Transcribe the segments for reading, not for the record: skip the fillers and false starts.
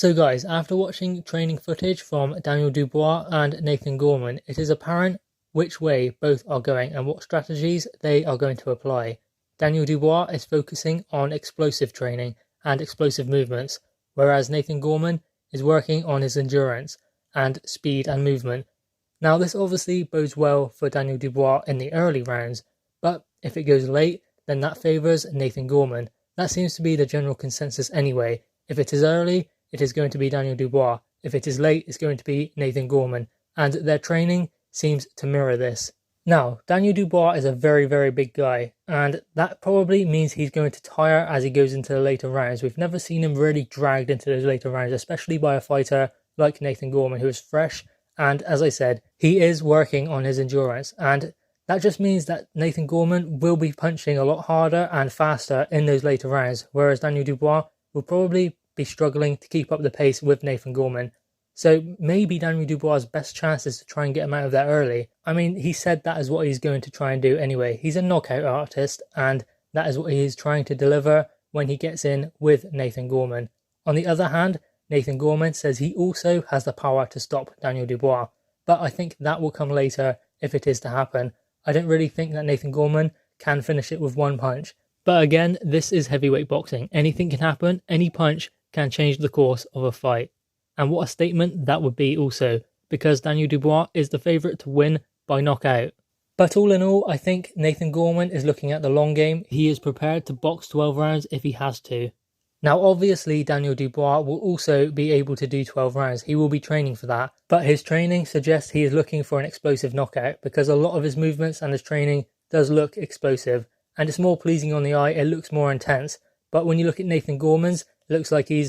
So guys, after watching training footage from Daniel Dubois and Nathan Gorman, it is apparent which way both are going and what strategies they are going to apply. Daniel Dubois is focusing on explosive training and explosive movements, whereas Nathan Gorman is working on his endurance and speed and movement. Now this obviously bodes well for Daniel Dubois in the early rounds, but if it goes late, then that favours Nathan Gorman. That seems to be the general consensus anyway. If it is early, it is going to be Daniel Dubois. If it is late, it's going to be Nathan Gorman. And their training seems to mirror this. Now, Daniel Dubois is a very, very big guy, and that probably means he's going to tire as he goes into the later rounds. We've never seen him really dragged into those later rounds, especially by a fighter like Nathan Gorman, who is fresh. And as I said, he is working on his endurance. And that just means that Nathan Gorman will be punching a lot harder and faster in those later rounds, whereas Daniel Dubois will probably be struggling to keep up the pace with Nathan Gorman. So maybe Daniel Dubois' best chance is to try and get him out of there early. I mean, he said that is what he's going to try and do anyway. He's a knockout artist, and that is what he is trying to deliver when he gets in with Nathan Gorman. On the other hand, Nathan Gorman says he also has the power to stop Daniel Dubois, but I think that will come later if it is to happen. I don't really think that Nathan Gorman can finish it with one punch. But again, this is heavyweight boxing. Anything can happen, any punch can change the course of a fight. And what a statement that would be also, because Daniel Dubois is the favourite to win by knockout. But all in all, I think Nathan Gorman is looking at the long game. He is prepared to box 12 rounds if he has to. Now obviously Daniel Dubois will also be able to do 12 rounds. He will be training for that. But his training suggests he is looking for an explosive knockout, because a lot of his movements and his training does look explosive. And it's more pleasing on the eye, it looks more intense. But when you look at Nathan Gorman's, it looks like he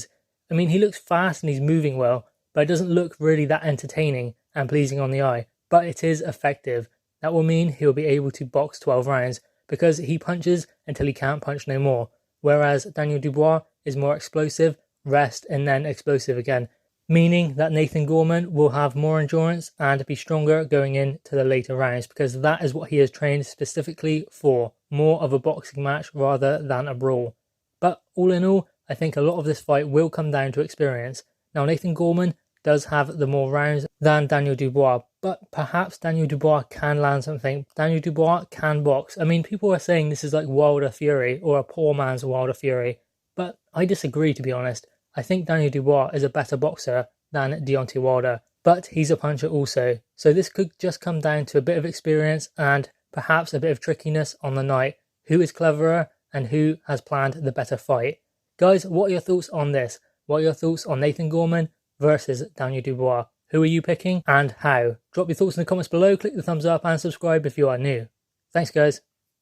looks fast and he's moving well, but it doesn't look really that entertaining and pleasing on the eye. But it is effective. That will mean he'll be able to box 12 rounds, because he punches until he can't punch no more. Whereas Daniel Dubois is more explosive, rest, and then explosive again. Meaning that Nathan Gorman will have more endurance and be stronger going into the later rounds, because that is what he has trained specifically for. More of a boxing match rather than a brawl. But all in all, I think a lot of this fight will come down to experience. Now Nathan Gorman does have the more rounds than Daniel Dubois, but perhaps Daniel Dubois can land something. Daniel Dubois can box. I mean, people are saying this is like Wilder Fury, or a poor man's Wilder Fury, but I disagree, to be honest. I think Daniel Dubois is a better boxer than Deontay Wilder, but he's a puncher also. So this could just come down to a bit of experience and perhaps a bit of trickiness on the night. Who is cleverer and who has planned the better fight? Guys, what are your thoughts on this? What are your thoughts on Nathan Gorman versus Daniel Dubois? Who are you picking and how? Drop your thoughts in the comments below, click the thumbs up and subscribe if you are new. Thanks guys.